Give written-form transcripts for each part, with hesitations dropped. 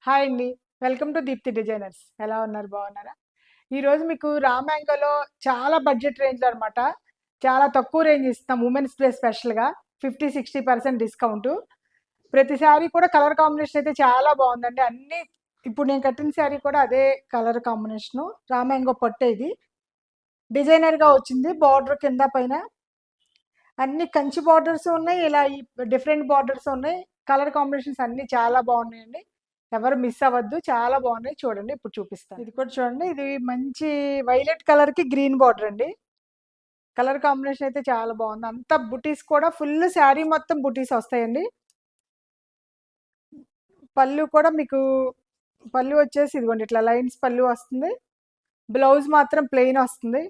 Hi అండి. Welcome to Deepti designers. ఎలా ఉన్నారు? బాగున్నారా? ఈరోజు మీకు రామాంగోలో చాలా బడ్జెట్ రేంజ్‌లో అనమాట. చాలా తక్కువ రేంజ్ ఇస్తున్నాం. ఉమెన్స్ డే స్పెషల్‌గా 50, 60% డిస్కౌంటు. ప్రతి శారీ కూడా కలర్ కాంబినేషన్ అయితే చాలా బాగుందండి. అన్నీ ఇప్పుడు నేను కట్టిన శారీ కూడా అదే కలర్ కాంబినేషను. రామాంగో పట్టే ఇది. డిజైనర్‌గా వచ్చింది. బార్డర్ కింద పైన అన్ని కంచి బార్డర్స్ ఉన్నాయి. ఇలా ఈ డిఫరెంట్ బార్డర్స్ ఉన్నాయి. కలర్ కాంబినేషన్స్ అన్నీ చాలా బాగున్నాయండి. ఎవరు మిస్ అవ్వద్దు. చాలా బాగున్నాయి. చూడండి ఇప్పుడు చూపిస్తాను. ఇది కూడా చూడండి. ఇది మంచి వైలెట్ కలర్‌కి గ్రీన్ బార్డర్ అండి. కలర్ కాంబినేషన్ అయితే చాలా బాగుంది. అంతా బుటీస్ కూడా ఫుల్ శారీ మొత్తం బుటీస్ వస్తాయండి. పళ్ళు కూడా మీకు పళ్ళు వచ్చేసి ఇదిగోండి ఇట్లా లైన్స్ పళ్ళు వస్తుంది. బ్లౌజ్ మాత్రం ప్లెయిన్ వస్తుంది.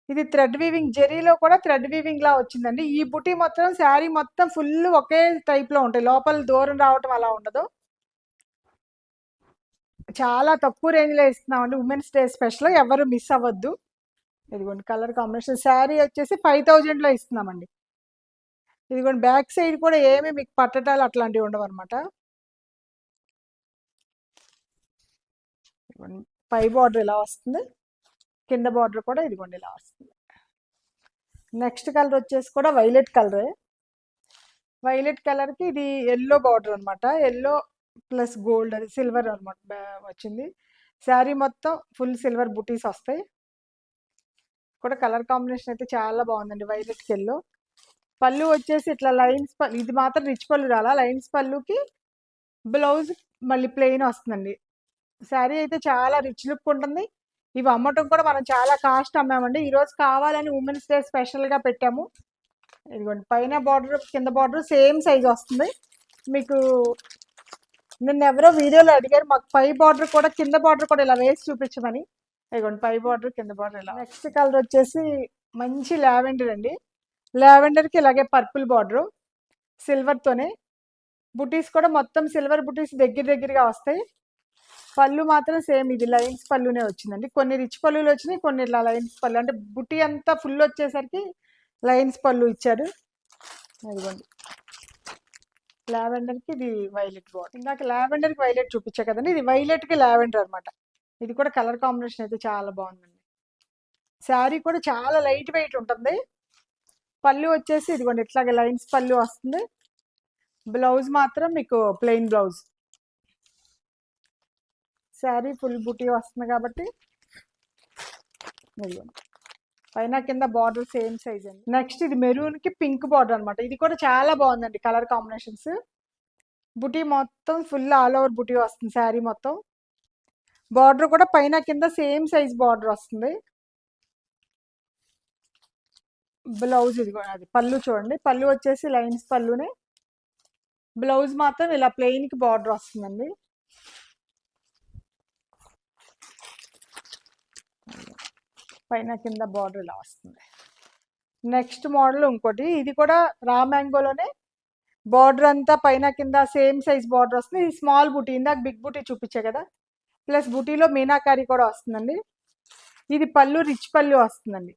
ఇది థ్రెడ్ వీవింగ్ జెరీలో కూడా థ్రెడ్ వీవింగ్ లా వచ్చిందండి. ఈ బుటీ మొత్తం శారీ మొత్తం ఫుల్ ఒకే టైప్ లో ఉంటాయి. లోపల దూరం రావటం అలా ఉండదు. చాలా తక్కువ రేంజ్ లో ఇస్తున్నామండి. ఉమెన్స్ డే స్పెషల్ ఎవరు మిస్ అవ్వద్దు. ఇదిగోండి కలర్ కాంబినేషన్ శారీ వచ్చేసి 5000 లో ఇస్తున్నామండి. ఇదిగోండి బ్యాక్ సైడ్ కూడా ఏమి మీకు పట్టటాలు అట్లాంటివి ఉండవు అనమాట. పై బార్డర్ ఇలా వస్తుంది. కింద బార్డర్ కూడా ఇదిగోండి ఇలా వస్తుంది. నెక్స్ట్ కలర్ వచ్చేసి కూడా వైలెట్ కలరే. వైలెట్ కలర్కి ఇది ఎల్లో బార్డర్ అనమాట. ఎల్లో ప్లస్ గోల్డ్ అది సిల్వర్ అనమాట వచ్చింది. శారీ మొత్తం ఫుల్ సిల్వర్ బుటీస్ వస్తాయి. కూడా కలర్ కాంబినేషన్ అయితే చాలా బాగుందండి. వైలెట్కి ఎల్లో. పళ్ళు వచ్చేసి ఇట్లా లైన్స్ పళ్ళు. ఇది మాత్రం రిచ్ పళ్ళు రాలా. లైన్స్ పళ్ళుకి బ్లౌజ్ మళ్ళీ ప్లెయిన్ వస్తుందండి. శారీ అయితే చాలా రిచ్ లుక్ ఉంటుంది. ఇవి అమ్మటం కూడా మనం చాలా కాస్ట్ అమ్మామండి. ఈరోజు కావాలని ఉమెన్స్ డే స్పెషల్గా పెట్టాము. ఇదిగోండి పైన బార్డర్ కింద బార్డర్ సేమ్ సైజ్ వస్తుంది. మీకు నిన్న ఎవరో వీడియోలో అడిగారు మాకు పై బార్డర్ కూడా కింద బార్డర్ కూడా ఇలా వేసి చూపించమని. ఇదిగోండి పై బార్డర్ కింద బార్డర్ ఇలా. నెక్స్ట్ కలర్ వచ్చేసి మంచి లావెండర్ అండి. లావెండర్కి ఇలాగే పర్పుల్ బార్డరు సిల్వర్తోనే. బుటీస్ కూడా మొత్తం సిల్వర్ బుటీస్ దగ్గరగా వస్తాయి. పళ్ళు మాత్రం సేమ్ ఇది లైన్స్ పళ్ళునే వచ్చిందండి. కొన్ని రిచ్ పళ్ళులు వచ్చినాయి, కొన్ని ఇలా లైన్స్ పళ్ళు. అంటే బుటీ అంతా ఫుల్ వచ్చేసరికి లైన్స్ పళ్ళు ఇచ్చారు. అదిగోండి లావెండర్కి ఇది వైలెట్ బార్డర్. ఇందాక లావెండర్కి వైలెట్ చూపించా కదండి. ఇది వైలెట్కి లావెండర్ అనమాట. ఇది కూడా కలర్ కాంబినేషన్ అయితే చాలా బాగుందండి. శారీ కూడా చాలా లైట్ వెయిట్ ఉంటుంది. పళ్ళు వచ్చేసి ఇదిగోండి ఇట్లాగే లైన్స్ పళ్ళు వస్తుంది. బ్లౌజ్ మాత్రం మీకు ప్లెయిన్ బ్లౌజ్. శారీ ఫుల్ బుటీ వస్తుంది కాబట్టి పైన కింద బార్డర్ సేమ్ సైజ్ అండి. నెక్స్ట్ ఇది మెరూన్కి పింక్ బార్డర్ అనమాట. ఇది కూడా చాలా బాగుందండి కలర్ కాంబినేషన్స్. బుటీ మొత్తం ఫుల్ ఆల్ ఓవర్ బుటీ వస్తుంది శారీ మొత్తం. బార్డర్ కూడా పైన కింద సేమ్ సైజ్ బార్డర్ వస్తుంది. బ్లౌజ్ ఇది కూడా అది పళ్ళు చూడండి. పళ్ళు వచ్చేసి లైన్స్ పళ్ళునే. బ్లౌజ్ మాత్రం ఇలా ప్లెయిన్కి బార్డర్ వస్తుందండి. పైన కింద బార్డర్ ఇలా వస్తుంది. నెక్స్ట్ మోడల్ ఇంకోటి. ఇది కూడా రా మ్యాంగోలోనే బార్డర్ అంతా పైన కింద సేమ్ సైజ్ బార్డర్ వస్తుంది. ఇది స్మాల్ బుటీ. ఇందాక బిగ్ బుటీ చూపించే కదా. ప్లస్ బుటీలో మీనాకారి కూడా వస్తుందండి. ఇది పళ్ళు రిచ్ పళ్ళు వస్తుందండి.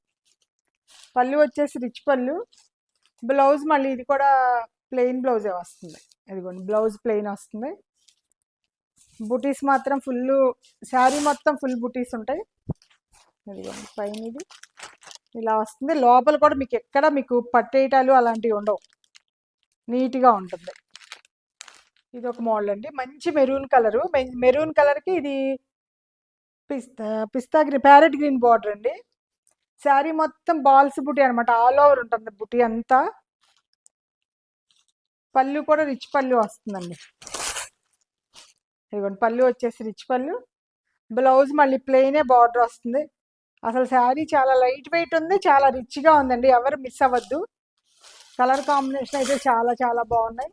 పళ్ళు వచ్చేసి రిచ్ పళ్ళు. బ్లౌజ్ మళ్ళీ ఇది కూడా ప్లెయిన్ బ్లౌజే వస్తుంది. ఇదిగోండి బ్లౌజ్ ప్లెయిన్ వస్తుంది. బుటీస్ మాత్రం ఫుల్ శారీ మొత్తం ఫుల్ బుటీస్ ఉంటాయి. ఇదిగోండి పైన ఇది ఇలా వస్తుంది. లోపల కూడా మీకు ఎక్కడ మీకు పట్టేయటాలు అలాంటివి ఉండవు. నీట్గా ఉంటుంది. ఇది ఒక మోడల్ అండి. మంచి మెరూన్ కలరు. మెరూన్ కలర్కి ఇది పిస్తా గ్రీన్ ప్యారెట్ గ్రీన్ బార్డర్ అండి. శారీ మొత్తం బాల్స్ బుటీ అనమాట. ఆల్ ఓవర్ ఉంటుంది బుటీ అంతా. పళ్ళు కూడా రిచ్ పళ్ళు వస్తుందండి. ఇదిగోండి పళ్ళు వచ్చేసి రిచ్ పళ్ళు. బ్లౌజ్ మళ్ళీ ప్లెయినే బార్డర్ వస్తుంది. అసలు శారీ చాలా లైట్ వెయిట్ ఉంది. చాలా రిచ్గా ఉందండి. ఎవరు మిస్ అవ్వద్దు. కలర్ కాంబినేషన్ అయితే చాలా చాలా బాగున్నాయి.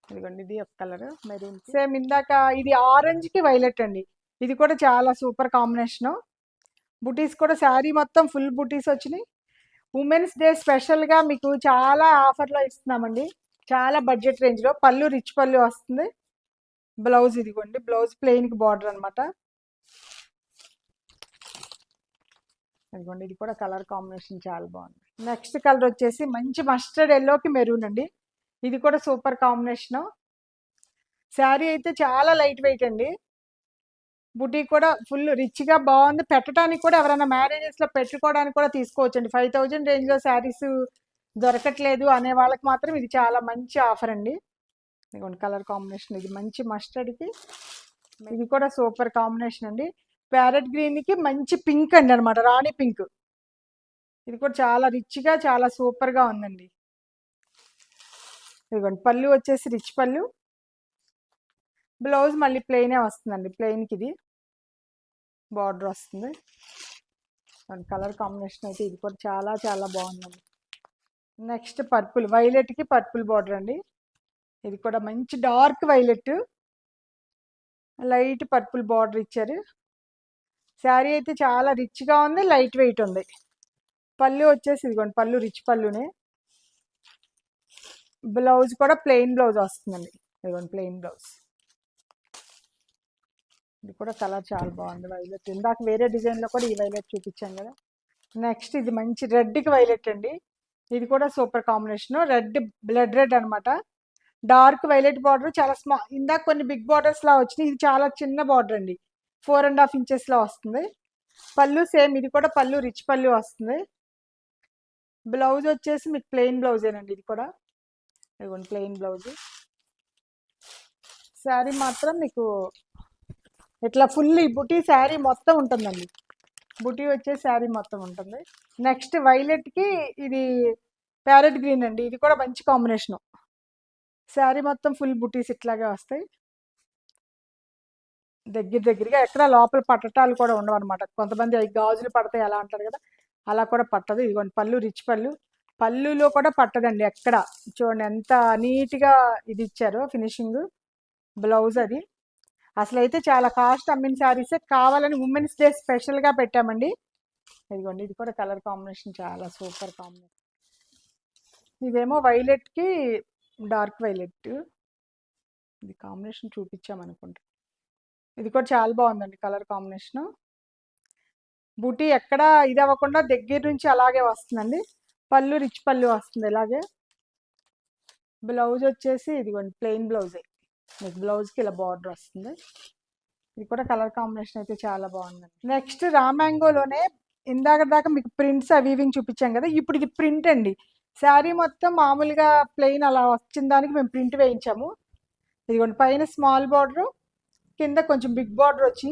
ఇదిగోండి ఇది ఒక కలర్ మెరూన్. సేమ్ ఇందాక ఇది ఆరెంజ్కి వైలెట్ అండి. ఇది కూడా చాలా సూపర్ కాంబినేషను. బుటీస్ కూడా శారీ మొత్తం ఫుల్ బుటీస్ వచ్చినాయి. ఉమెన్స్ డే స్పెషల్గా మీకు చాలా ఆఫర్లో ఇస్తున్నామండి. చాలా బడ్జెట్ రేంజ్లో. పళ్ళు రిచ్ పళ్ళు వస్తుంది. బ్లౌజ్ ఇదిగోండి బ్లౌజ్ ప్లెయిన్కి బార్డర్ అనమాట. ఇదిగోండి ఇది కూడా కలర్ కాంబినేషన్ చాలా బాగుంది. నెక్స్ట్ కలర్ వచ్చేసి మంచి మస్టర్డ్ ఎల్లోకి మెరూన్ అండి. ఇది కూడా సూపర్ కాంబినేషను. శారీ అయితే చాలా లైట్ వెయిట్ అండి. బుటీ కూడా ఫుల్ రిచ్‌గా బాగుంది. పెట్టడానికి కూడా ఎవరైనా మ్యారేజెస్‌లో పెట్టుకోవడానికి కూడా తీసుకోవచ్చండి. 5000 రేంజ్‌లో శారీస్ దొరకట్లేదు అనే వాళ్ళకి మాత్రం ఇది చాలా మంచి ఆఫర్ అండి. ఇదిగోండి కలర్ కాంబినేషన్, ఇది మంచి మస్టర్డ్‌కి ఇది కూడా సూపర్ కాంబినేషన్ అండి. ప్యారెట్ గ్రీన్‌కి మంచి పింక్ అండి అనమాట, రాణి పింక్. ఇది కూడా చాలా రిచ్‌గా చాలా సూపర్‌గా ఉందండి. ఇదిగోండి పళ్ళు వచ్చేసి రిచ్ పళ్ళు. బ్లౌజ్ మళ్ళీ ప్లెయినే వస్తుందండి. ప్లెయిన్‌కి ఇది బార్డర్ వస్తుంది. కలర్ కాంబినేషన్ అయితే ఇది కూడా చాలా చాలా బాగుందండి. నెక్స్ట్ పర్పుల్, వైలెట్కి పర్పుల్ బార్డర్ అండి. ఇది కూడా మంచి dark violet, light purple border ఇచ్చారు. శారీ అయితే చాలా రిచ్గా ఉంది, లైట్ వెయిట్ ఉంది. పళ్ళు వచ్చేసి ఇదిగోండి పళ్ళు రిచ్ పళ్ళునే. బ్లౌజ్ కూడా ప్లెయిన్ బ్లౌజ్ వస్తుందండి. ఇదిగోండి ప్లెయిన్ బ్లౌజ్. ఇది కూడా కలర్ చాలా బాగుంది వైలెట్. ఇందాక వేరే డిజైన్లో కూడా ఈ వైలెట్ చూపించాను కదా. నెక్స్ట్ ఇది మంచి రెడ్కి వైలెట్ అండి. ఇది కూడా super combination. Red blood red అనమాట. డార్క్ వైలెట్ బార్డర్, చాలా ఇందాక కొన్ని బిగ్ బార్డర్స్ లా వచ్చినాయి, ఇది చాలా చిన్న బార్డర్ అండి. 4.5 ఇంచెస్ లో వస్తుంది. పళ్ళు సేమ్, ఇది కూడా పళ్ళు రిచ్ పళ్ళు వస్తుంది. బ్లౌజ్ వచ్చేసి మీకు ప్లెయిన్ బ్లౌజేనండి. ఇది కూడా ఇదిగోండి ప్లెయిన్ బ్లౌజ్. శారీ మాత్రం మీకు ఇట్లా ఫుల్ ఈ బుటీ శారీ మొత్తం ఉంటుందండి. బుటీ వచ్చే శారీ మొత్తం ఉంటుంది. నెక్స్ట్ వైలెట్కి ఇది ప్యారెట్ గ్రీన్ అండి. ఇది కూడా మంచి కాంబినేషను. శారీ మొత్తం ఫుల్ బుటీస్ ఇట్లాగే వస్తాయి. దగ్గరగా ఎక్కడ లోపల పట్టటాలు కూడా ఉండవు అనమాట. కొంతమంది అవి గాజులు పడతాయి అలా అంటారు కదా, అలా కూడా పట్టదు. ఇదిగోండి పళ్ళు రిచ్ పళ్ళు. పళ్ళులో కూడా పట్టదండి ఎక్కడ. చూడండి ఎంత నీట్గా ఇది ఇచ్చారో ఫినిషింగ్. బ్లౌజ్ అది అసలు అయితే చాలా కాస్ట్ అమ్మిన శారీసే, కావాలని ఉమెన్స్ డే స్పెషల్గా పెట్టామండి. ఇదిగోండి ఇది కూడా కలర్ కాంబినేషన్ చాలా సూపర్ కాంబినేషన్. ఇదేమో వైలెట్కి డార్క్ వైలెట్, ఇది కాంబినేషన్ చూపించామనుకుంటా. ఇది కూడా చాలా బాగుందండి కలర్ కాంబినేషను. బూటీ ఎక్కడ ఇది అవ్వకుండా దగ్గర నుంచి అలాగే వస్తుందండి. పళ్ళు రిచ్ పళ్ళు వస్తుంది ఇలాగే. బ్లౌజ్ వచ్చేసి ఇదిగోండి ప్లెయిన్ బ్లౌజే. మీకు బ్లౌజ్కి ఇలా బార్డర్ వస్తుంది. ఇది కూడా కలర్ కాంబినేషన్ అయితే చాలా బాగుందండి. నెక్స్ట్ రామ్యాంగోలోనే ఇందాక దాకా మీకు ప్రింట్స్ వీవింగ్ చూపించాం కదా, ఇప్పుడు ఇది ప్రింట్ అండి. శారీ మొత్తం మామూలుగా ప్లెయిన్ అలా వచ్చిన దానికి మేము ప్రింట్ వేయించాము. ఇదిగోండి పైన స్మాల్ బార్డర్, కింద కొంచెం బిగ్ బార్డర్ వచ్చి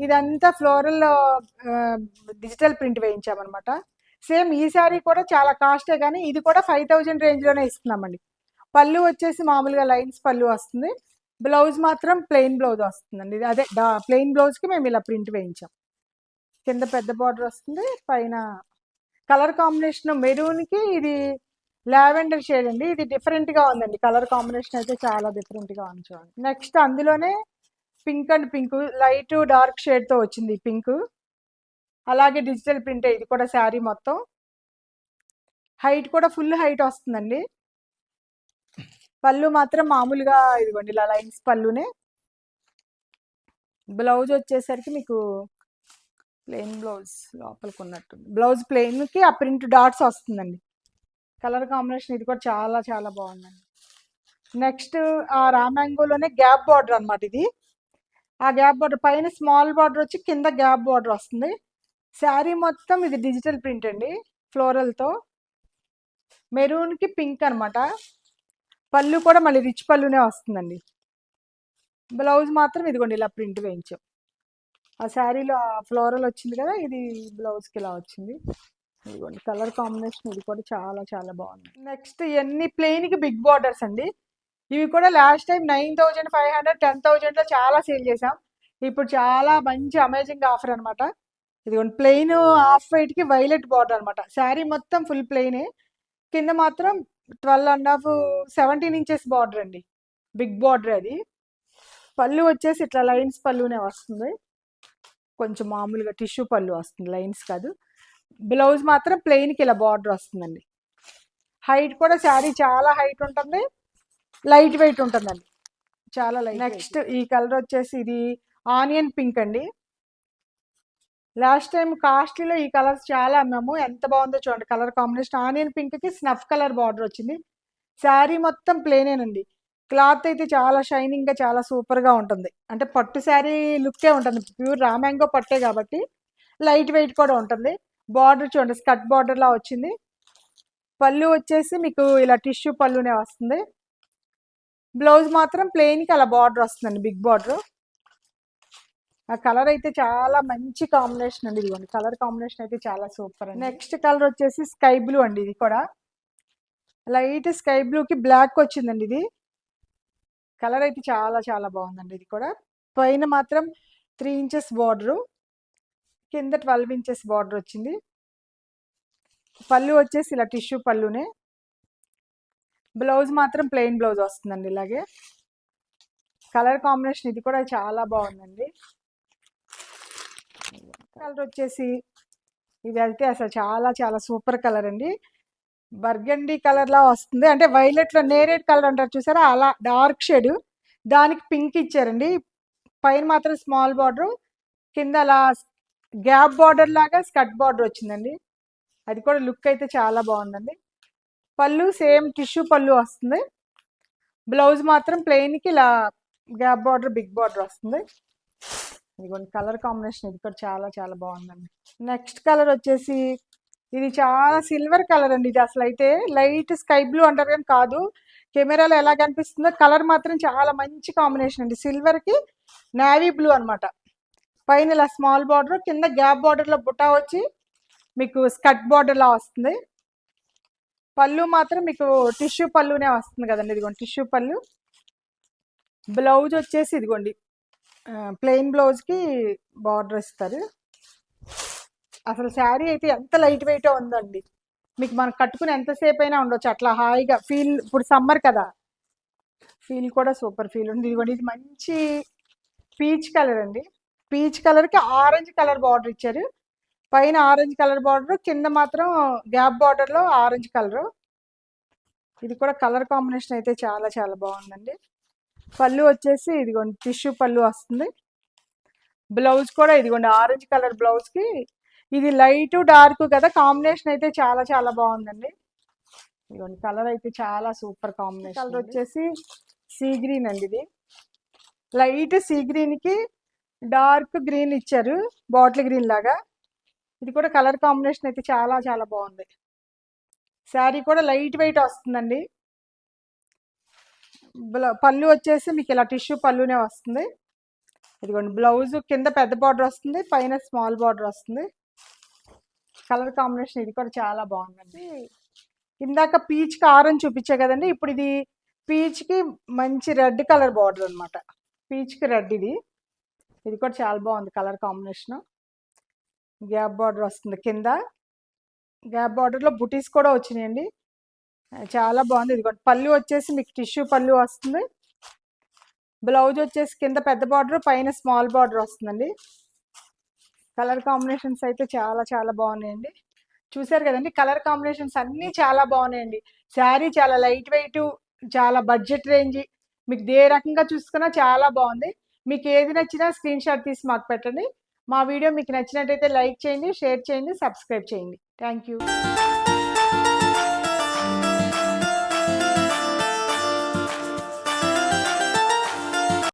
ఇదంతా ఫ్లోరల్ డిజిటల్ ప్రింట్ వేయించామన్నమాట. సేమ్ ఈ శారీ కూడా చాలా కాస్టే, కానీ ఇది కూడా 5000 రేంజ్లోనే ఇస్తున్నామండి. పళ్ళు వచ్చేసి మామూలుగా లైన్స్ పళ్ళు వస్తుంది. బ్లౌజ్ మాత్రం ప్లెయిన్ బ్లౌజ్ వస్తుందండి. ఇది అదే ప్లెయిన్ బ్లౌజ్కి మేము ఇలా ప్రింట్ వేయించాం. కింద పెద్ద బార్డర్ వస్తుంది, పైన కలర్ కాంబినేషన్ మెరూన్కి ఇది లావెండర్ షేడ్ అండి. ఇది డిఫరెంట్గా ఉందండి. కలర్ కాంబినేషన్ అయితే చాలా డిఫరెంట్గా ఉంది చూడండి. నెక్స్ట్ అందులోనే pink and pink, light dark షేడ్తో వచ్చింది పింక్. అలాగే డిజిటల్ ప్రింట్, ఇది కూడా శారీ మొత్తం. హైట్ కూడా ఫుల్ హైట్ వస్తుందండి. పళ్ళు మాత్రం మామూలుగా ఇదిగోండి ఇలా లైన్స్ పళ్ళునే. బ్లౌజ్ వచ్చేసరికి మీకు ప్లెయిన్ బ్లౌజ్ లోపలికి ఉన్నట్టుంది. బ్లౌజ్ ప్లెయిన్కి ఆ ప్రింట్ డాట్స్ వస్తుందండి. కలర్ కాంబినేషన్ ఇది కూడా చాలా చాలా బాగుందండి. నెక్స్ట్ ఆ రామ్యాంగోలోనే గ్యాప్ బార్డర్ అనమాట ఇది. ఆ గ్యాప్ బార్డర్ పైన స్మాల్ బార్డర్ వచ్చి కింద గ్యాప్ బార్డర్ వస్తుంది. శారీ మొత్తం ఇది డిజిటల్ ప్రింట్ అండి, ఫ్లోరల్తో. మెరూన్కి పింక్ అనమాట. పళ్ళు కూడా మళ్ళీ రిచ్ పళ్ళునే వస్తుందండి. బ్లౌజ్ మాత్రం ఇదిగోండి ఇలా ప్రింట్ వేయించాం. ఆ శారీలో ఫ్లోరల్ వచ్చింది కదా, ఇది బ్లౌజ్కి ఇలా వచ్చింది. ఇదిగోండి కలర్ కాంబినేషన్ ఇది కూడా చాలా చాలా బాగుంది. నెక్స్ట్ ఇవన్నీ ప్లెయిన్కి బిగ్ బార్డర్స్ అండి. ఇవి కూడా లాస్ట్ టైం 9500 10,000లో చాలా సేల్ చేసాం. ఇప్పుడు చాలా మంచి అమేజింగ్ ఆఫర్ అనమాట. ఇదిగోండి ప్లెయిన్ హాఫ్ వైట్కి వైలెట్ బార్డర్ అనమాట. శారీ మొత్తం ఫుల్ ప్లెయినే, కింద మాత్రం 12.5 17 ఇంచెస్ బార్డర్ అండి, బిగ్ బార్డర్ అది. పళ్ళు వచ్చేసి ఇట్లా లైన్స్ పళ్ళునే వస్తుంది, కొంచెం మామూలుగా టిష్యూ పళ్ళు వస్తుంది, లైన్స్ కాదు. బ్లౌజ్ మాత్రం ప్లెయిన్కి ఇలా బార్డర్ వస్తుందండి. హైట్ కూడా శారీ చాలా హైట్ ఉంటుంది, లైట్ వెయిట్ ఉంటుందండి, చాలా లైట్. నెక్స్ట్ ఈ కలర్ వచ్చేసి ఇది ఆనియన్ పింక్ అండి. లాస్ట్ టైం కాస్ట్లీలో ఈ కలర్స్ చాలా అమ్మాము. ఎంత బాగుందో చూడండి కలర్ కాంబినేషన్. ఆనియన్ పింక్కి స్నఫ్ కలర్ బార్డర్ వచ్చింది. శారీ మొత్తం ప్లెయినేనండి. క్లాత్ అయితే చాలా షైనింగ్గా చాలా సూపర్గా ఉంటుంది. అంటే పట్టు శారీ లుక్కే ఉంటుంది. ప్యూర్ రా మ్యాంగో పట్టే కాబట్టి లైట్ వెయిట్ కూడా ఉంటుంది. బార్డర్ చూడండి స్కర్ట్ బార్డర్లా వచ్చింది. పళ్ళు వచ్చేసి మీకు ఇలా టిష్యూ పళ్ళునే వస్తుంది. బ్లౌజ్ మాత్రం ప్లెయిన్కి అలా బార్డర్ వస్తుందండి, బిగ్ బార్డర్. ఆ కలర్ అయితే చాలా మంచి కాంబినేషన్ అండి. ఇదిగోండి కలర్ కాంబినేషన్ అయితే చాలా సూపర్ అండి. నెక్స్ట్ కలర్ వచ్చేసి స్కై బ్లూ అండి. ఇది కూడా లైట్ స్కై బ్లూకి బ్లాక్ వచ్చిందండి. ఇది కలర్ అయితే చాలా చాలా బాగుందండి. ఇది కూడా పైన మాత్రం 3 ఇంచెస్ బార్డరు, కింద 12 ఇంచెస్ బార్డర్ వచ్చింది. పళ్ళు వచ్చేసి ఇలా టిష్యూ పళ్ళునే. బ్లౌజ్ మాత్రం ప్లెయిన్ బ్లౌజ్ వస్తుందండి ఇలాగే. కలర్ కాంబినేషన్ ఇది కూడా చాలా బాగుందండి. కలర్ వచ్చేసి ఇది అయితే అసలు చాలా చాలా సూపర్ కలర్ అండి. బర్గండీ కలర్లా వస్తుంది. అంటే వైలెట్లో నేరేడ్ కలర్ అంటారు చూసారా, అలా డార్క్ షేడ్. దానికి పింక్ ఇచ్చారండి. పైన మాత్రం స్మాల్ బార్డర్, కింద అలా గ్యాప్ బార్డర్ లాగా స్కర్ట్ బార్డర్ వచ్చిందండి. అది కూడా లుక్ అయితే చాలా బాగుందండి. పళ్ళు సేమ్ టిష్యూ పళ్ళు వస్తుంది. బ్లౌజ్ మాత్రం ప్లెయిన్కి ఇలా గ్యాప్ బార్డర్ బిగ్ బార్డర్ వస్తుంది. ఇదిగోండి కలర్ కాంబినేషన్ ఇది కూడా చాలా చాలా బాగుందండి. నెక్స్ట్ కలర్ వచ్చేసి ఇది చాలా సిల్వర్ కలర్ అండి. ఇది అసలు అయితే లైట్ స్కై బ్లూ అంటారు కానీ కాదు, కెమెరాలో ఎలా కనిపిస్తుందో కలర్ మాత్రం చాలా మంచి కాంబినేషన్ అండి. సిల్వర్కి నేవీ బ్లూ అనమాట. పైన ఇలా స్మాల్ బార్డర్, కింద గ్యాప్ బార్డర్లో బుటా వచ్చి మీకు స్కర్ట్ బార్డర్లా వస్తుంది. పళ్ళు మాత్రం మీకు టిష్యూ పళ్ళునే వస్తుంది కదండి. ఇదిగోండి టిష్యూ పళ్ళు. బ్లౌజ్ వచ్చేసి ఇదిగోండి ప్లెయిన్ బ్లౌజ్కి బార్డర్ ఇస్తారు. అసలు శారీ అయితే ఎంత లైట్ వెయిట్ ఉందండి. మీకు మనం కట్టుకుని ఎంతసేపు అయినా ఉండొచ్చు అట్లా హాయిగా ఫీల్. ఇప్పుడు సమ్మర్ కదా, ఫీల్ కూడా సూపర్ ఫీల్ ఉంది. ఇదిగోండి ఇది మంచి పీచ్ కలర్ అండి. పీచ్ కలర్కి ఆరెంజ్ కలర్ బార్డర్ ఇచ్చారు. పైన ఆరెంజ్ కలర్ బార్డర్, కింద మాత్రం గ్యాప్ బార్డర్లో ఆరెంజ్ కలరు. ఇది కూడా కలర్ కాంబినేషన్ అయితే చాలా చాలా బాగుందండి. పళ్ళు వచ్చేసి ఇదిగోండి టిష్యూ పళ్ళు వస్తుంది. బ్లౌజ్ కూడా ఇదిగోండి ఆరెంజ్ కలర్ బ్లౌజ్కి. ఇది లైట్ డార్క్ కదా, కాంబినేషన్ అయితే చాలా చాలా బాగుందండి. ఇదిగోండి కలర్ అయితే చాలా సూపర్ కాంబినేషన్. కలర్ వచ్చేసి సీ గ్రీన్ అండి. ఇది లైట్ సీ గ్రీన్కి డార్క్ గ్రీన్ ఇచ్చారు, బాటిల్ గ్రీన్ లాగా. ఇది కూడా కలర్ కాంబినేషన్ అయితే చాలా చాలా బాగుంది. శారీ కూడా లైట్ వెయిట్ వస్తుందండి. పళ్ళు వచ్చేసి మీకు ఇలా టిష్యూ పళ్ళునే వస్తుంది. ఇదిగోండి బ్లౌజ్ కింద పెద్ద బార్డర్ వస్తుంది, పైన స్మాల్ బార్డర్ వస్తుంది. కలర్ కాంబినేషన్ ఇది కూడా చాలా బాగుందండి. ఇందాక పీచ్కి ఆరెంజ్ చూపించే కదండి, ఇప్పుడు ఇది పీచ్కి మంచి రెడ్ కలర్ బార్డర్ అనమాట. పీచ్కి రెడ్. ఇది కూడా చాలా బాగుంది కలర్ కాంబినేషన్. గ్యాప్ బార్డర్ వస్తుంది, కింద గ్యాప్ బార్డర్లో బుటీస్ కూడా వచ్చినాయండి. చాలా బాగుంది. ఇదిగోండి పళ్ళు వచ్చేసి మీకు టిష్యూ పళ్ళు వస్తుంది. బ్లౌజ్ వచ్చేసి కింద పెద్ద బార్డర్, పైన స్మాల్ బార్డర్ వస్తుందండి. కలర్ కాంబినేషన్స్ అయితే చాలా చాలా బాగున్నాయండి. చూసారు కదండి, కలర్ కాంబినేషన్స్ అన్నీ చాలా బాగున్నాయండి. శారీ చాలా లైట్ వెయిట్, చాలా బడ్జెట్ రేంజ్. మీకు ఏ రకంగా చూసుకున్నా చాలా బాగుంది. మీకు ఏది నచ్చినా స్క్రీన్ షాట్ తీసి మాకు పెట్టండి. మా వీడియో మీకు నచ్చినట్టయితే లైక్ చేయండి, షేర్ చేయండి, సబ్స్క్రైబ్ చేయండి. Thank you.